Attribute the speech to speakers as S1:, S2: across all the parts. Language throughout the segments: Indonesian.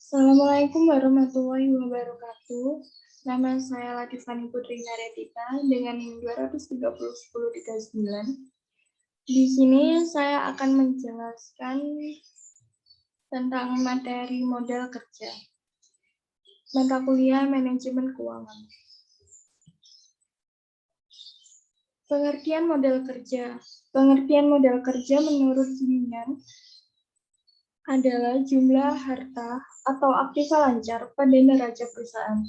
S1: Assalamualaikum warahmatullahi wabarakatuh. Nama saya Latifani Putri Naretita dengan NIM 2301039. Di sini saya akan menjelaskan tentang materi modal kerja. Mata kuliah Manajemen Keuangan. Pengertian modal kerja. Pengertian modal kerja menurut Julian adalah jumlah harta atau aktiva lancar pada neraca perusahaan.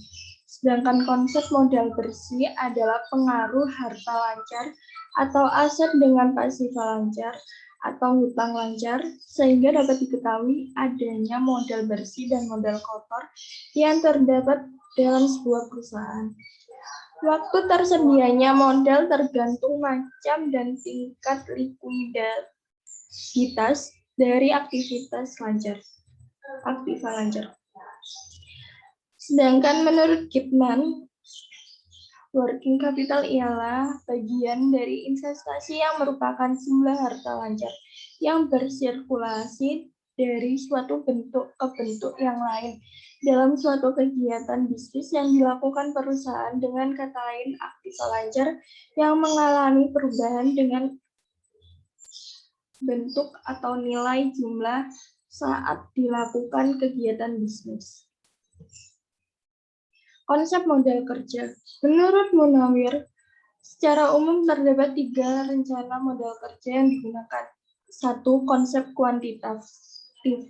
S1: Sedangkan konsep modal bersih adalah pengaruh harta lancar atau aset dengan pasifa lancar atau hutang lancar, sehingga dapat diketahui adanya modal bersih dan modal kotor yang terdapat dalam sebuah perusahaan. Waktu tersedianya modal tergantung macam dan tingkat likuiditas dari aktiva lancar. Sedangkan menurut Kipman, working capital ialah bagian dari investasi yang merupakan jumlah harta lancar yang bersirkulasi dari suatu bentuk ke bentuk yang lain dalam suatu kegiatan bisnis yang dilakukan perusahaan, dengan kata lain aktiva lancar yang mengalami perubahan dengan bentuk atau nilai jumlah saat dilakukan kegiatan bisnis. Konsep modal kerja. Menurut Munawir, secara umum terdapat 3 rencana modal kerja yang digunakan. 1. Konsep kuantitatif.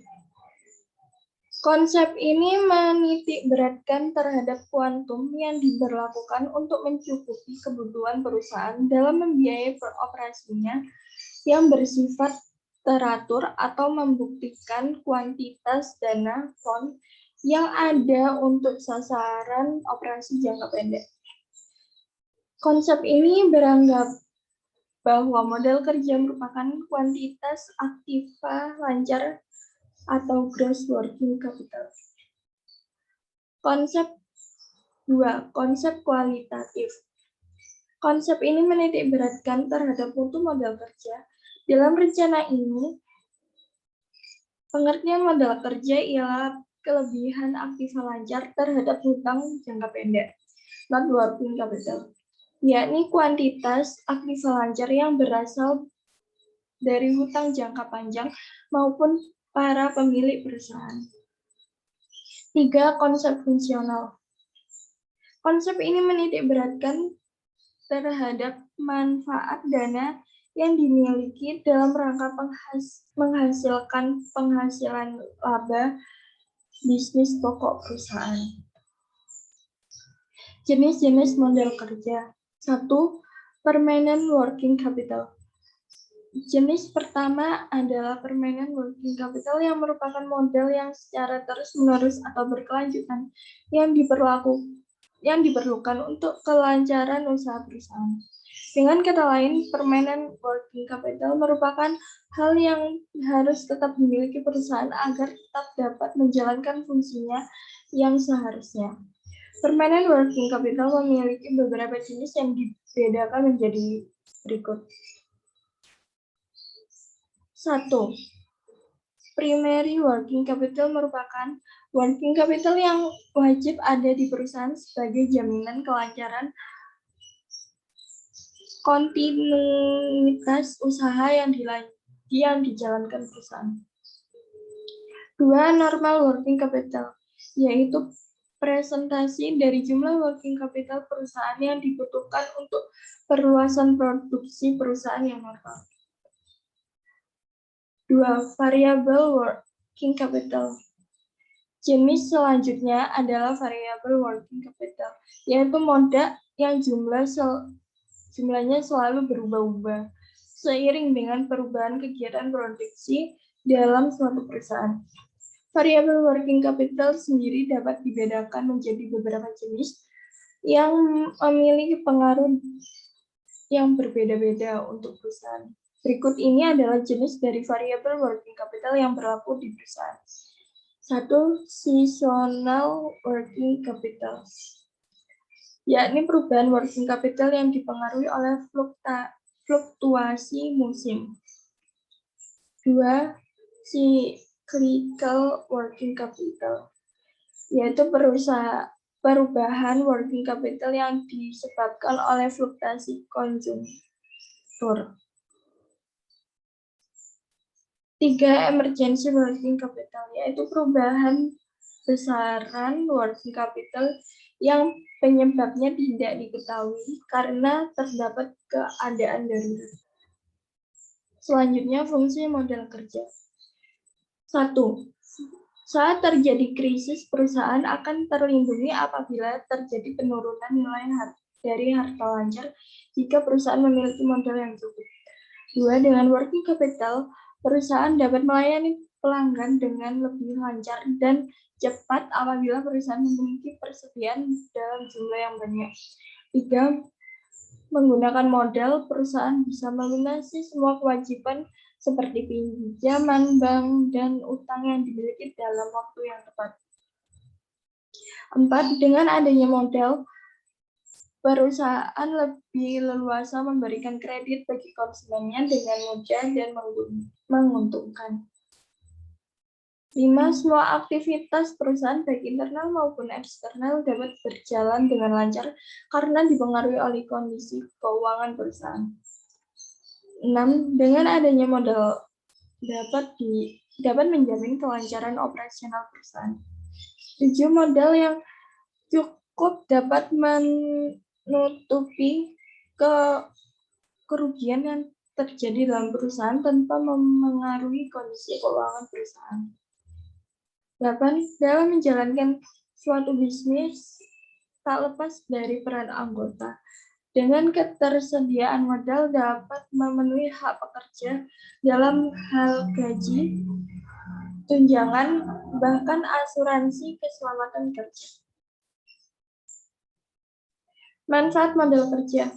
S1: Konsep ini menitikberatkan terhadap kuantum yang diberlakukan untuk mencukupi kebutuhan perusahaan dalam membiayai operasinya yang bersifat teratur atau membuktikan kuantitas dana fund yang ada untuk sasaran operasi jangka pendek. Konsep ini beranggap bahwa modal kerja merupakan kuantitas aktiva lancar atau gross working capital. Konsep 2. Konsep kualitatif. Konsep ini menitikberatkan terhadap mutu modal kerja. Dalam rencana ini, pengertian modal kerja ialah kelebihan aktiva lancar terhadap hutang jangka pendek, not working capital, yakni kuantitas aktiva lancar yang berasal dari hutang jangka panjang maupun para pemilik perusahaan. 3. Konsep fungsional. Konsep ini menitikberatkan terhadap manfaat dana yang dimiliki dalam rangka menghasilkan penghasilan laba bisnis pokok perusahaan. Jenis-jenis modal kerja. 1. Permanent working capital. Jenis pertama adalah permanent working capital yang merupakan modal yang secara terus-menerus atau berkelanjutan yang diperlukan untuk kelancaran usaha perusahaan. Dengan kata lain, permanent working capital merupakan hal yang harus tetap dimiliki perusahaan agar tetap dapat menjalankan fungsinya yang seharusnya. Permanent working capital memiliki beberapa jenis yang dibedakan menjadi berikut. 1. Primary working capital merupakan working capital yang wajib ada di perusahaan sebagai jaminan kelancaran kontinuitas usaha yang dijalankan perusahaan. 2. Normal working capital, yaitu presentasi dari jumlah working capital perusahaan yang dibutuhkan untuk perluasan produksi perusahaan yang normal. 2. Variable working capital. Jenis selanjutnya adalah variable working capital, yaitu modal yang jumlahnya selalu berubah-ubah seiring dengan perubahan kegiatan produksi dalam suatu perusahaan. Variable working capital sendiri dapat dibedakan menjadi beberapa jenis yang memiliki pengaruh yang berbeda-beda untuk perusahaan. Berikut ini adalah jenis dari variable working capital yang berlaku di perusahaan. 1. Seasonal working capital, yakni perubahan working capital yang dipengaruhi oleh fluktuasi musim. 2. Cyclical working capital, yaitu perubahan working capital yang disebabkan oleh fluktuasi konjungtur. 3. Emergency working capital, yaitu perubahan besaran working capital yang penyebabnya tidak diketahui karena terdapat keadaan darurat. Selanjutnya, fungsi modal kerja. 1. Saat terjadi krisis, perusahaan akan terlindungi apabila terjadi penurunan nilai dari harta lancar jika perusahaan memiliki modal yang cukup. 2. Dengan working capital, perusahaan dapat melayani pelanggan dengan lebih lancar dan cepat apabila perusahaan memiliki persediaan dalam jumlah yang banyak. 3. Menggunakan modal, perusahaan bisa melunasi semua kewajiban seperti pinjaman bank dan utang yang dimiliki dalam waktu yang tepat. 4. Dengan adanya modal, perusahaan lebih leluasa memberikan kredit bagi konsumennya dengan mudah dan menguntungkan. 5. Semua aktivitas perusahaan baik internal maupun eksternal dapat berjalan dengan lancar karena dipengaruhi oleh kondisi keuangan perusahaan. 6. Dengan adanya modal dapat menjamin kelancaran operasional perusahaan. 7. Modal yang cukup dapat menutupi kerugian yang terjadi dalam perusahaan tanpa memengaruhi kondisi keuangan perusahaan. 8. Dalam menjalankan suatu bisnis, tak lepas dari peran anggota. Dengan ketersediaan modal dapat memenuhi hak pekerja dalam hal gaji, tunjangan, bahkan asuransi keselamatan kerja. Manfaat modal kerja.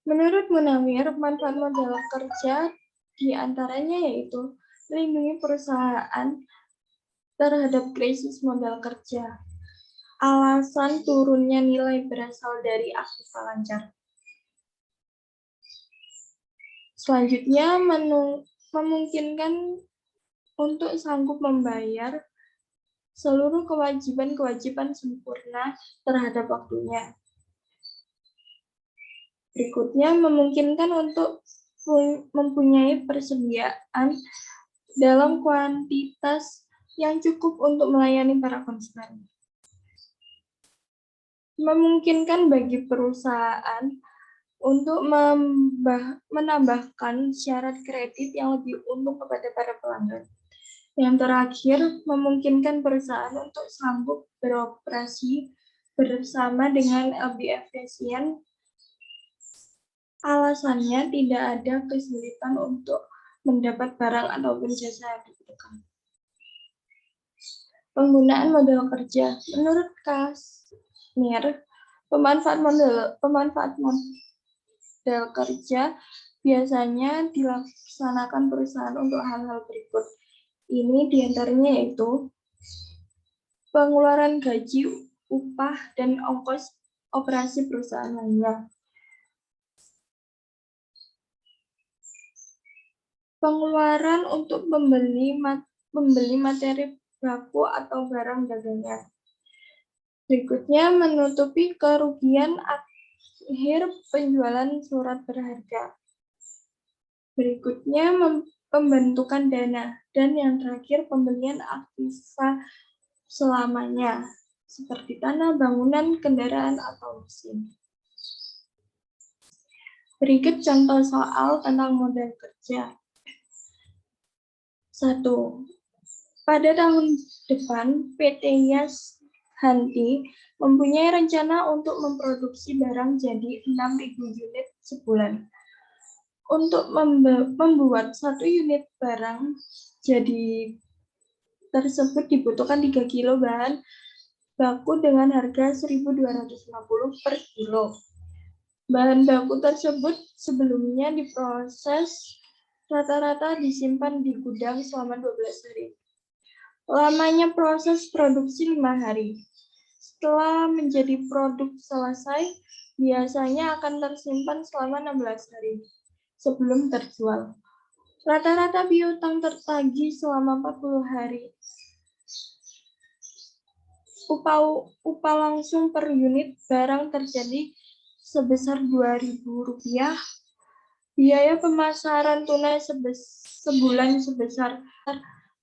S1: Menurut Munawir, manfaat modal kerja diantaranya yaitu melindungi perusahaan terhadap krisis modal kerja. Alasan turunnya nilai berasal dari aktiva lancar. Selanjutnya, memungkinkan untuk sanggup membayar seluruh kewajiban-kewajiban sempurna terhadap waktunya. Berikutnya, memungkinkan untuk mempunyai persediaan dalam kuantitas yang cukup untuk melayani para konsumen. Memungkinkan bagi perusahaan untuk menambahkan syarat kredit yang lebih untung kepada para pelanggan. Yang terakhir, memungkinkan perusahaan untuk sanggup beroperasi bersama dengan lebih efisien. Alasannya tidak ada kesulitan untuk mendapat barang ataupun jasa yang dibutuhkan. Penggunaan modal kerja. Menurut Kasmir, pemanfaat modal kerja biasanya dilaksanakan perusahaan untuk hal-hal berikut. Ini diantaranya yaitu pengeluaran gaji, upah, dan ongkos operasi perusahaan lainnya. Pengeluaran untuk membeli materi baku atau barang dagangan. Berikutnya, menutupi kerugian akhir penjualan surat berharga. Berikutnya, pembentukan dana. Dan yang terakhir, pembelian aktiva selamanya, seperti tanah, bangunan, kendaraan, atau mesin. Berikut contoh soal tentang modal kerja. 1. Pada tahun depan, PT Yas Hanti mempunyai rencana untuk memproduksi barang jadi 6.000 unit sebulan. Untuk membuat 1 unit barang jadi tersebut dibutuhkan 3 kilo bahan baku dengan harga 1.250 per kilo. Bahan baku tersebut sebelumnya diproses, rata-rata disimpan di gudang selama 12 hari. Lamanya proses produksi 5 hari. Setelah menjadi produk selesai, biasanya akan tersimpan selama 16 hari sebelum terjual. Rata-rata piutang tertagih selama 40 hari. upah langsung per unit barang terjadi sebesar Rp2.000. Biaya pemasaran tunai sebulan sebesar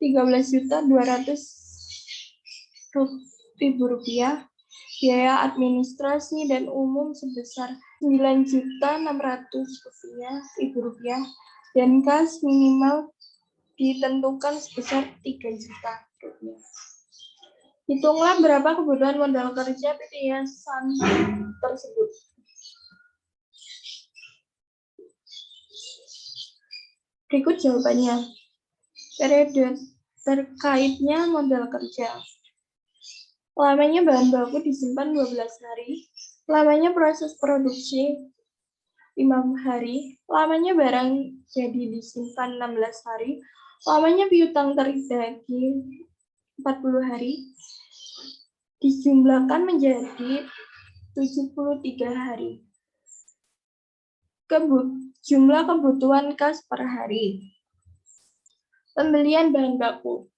S1: Rp13.200.000. Biaya administrasi dan umum sebesar Rp9.600.000 dan kas minimal ditentukan sebesar Rp3 juta. Hitunglah berapa kebutuhan modal kerja PT Yayasan tersebut. Berikut jawabannya. Periode terkaitnya modal kerja. Lamanya bahan baku disimpan 12 hari. Lamanya proses produksi 5 hari. Lamanya barang jadi disimpan 16 hari. Lamanya piutang terbagi 40 hari. Dijumlahkan menjadi 73 hari. Jumlah kebutuhan kas per hari. Pembelian bahan baku.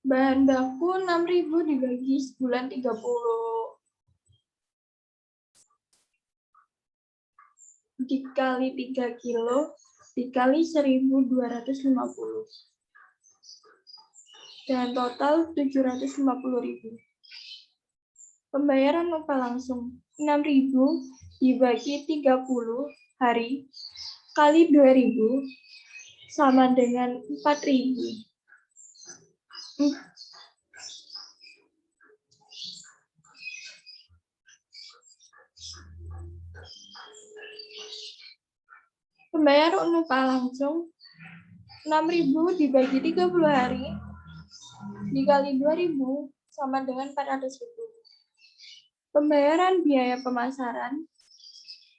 S1: Bahan baku 6.000 dibagi sebulan 30. Dikali 3 kilo, dikali 1.250. Dan total 750.000. Pembayaran upah langsung 6.000 dibagi 30 hari kali 2.000 sama dengan 4.000. Pembayaran upah langsung 6.000 dibagi 30 hari dikali 2.000 sama dengan 400.000. Pembayaran biaya pemasaran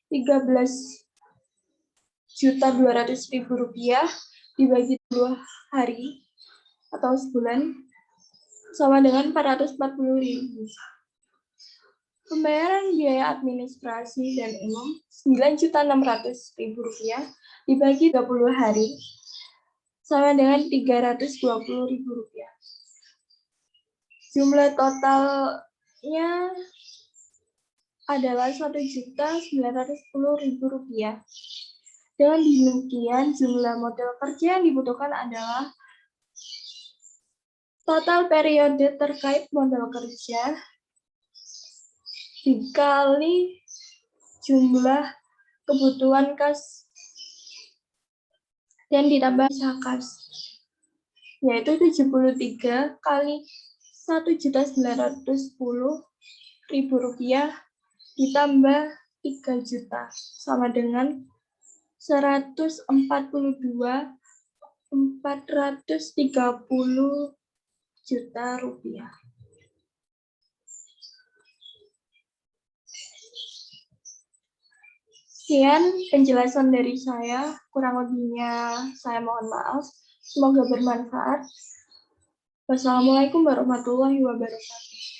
S1: Rp13.200.000 dibagi 2 hari atau sebulan sama dengan 440.000. Pembayaran biaya administrasi dan umum Rp9.600.000 dibagi 20 hari sama dengan Rp320.000. Jumlah totalnya adalah Rp1.910.000. Dengan demikian, jumlah modal kerja yang dibutuhkan adalah total periode terkait modal kerja dikali jumlah kebutuhan kas dan ditambah sisa kas, yaitu 73 kali Rp1.910.000 ditambah 3 juta sama dengan 142.430 juta rupiah. Sekian penjelasan dari saya, kurang lebihnya saya mohon maaf. Semoga bermanfaat. Wassalamualaikum warahmatullahi wabarakatuh.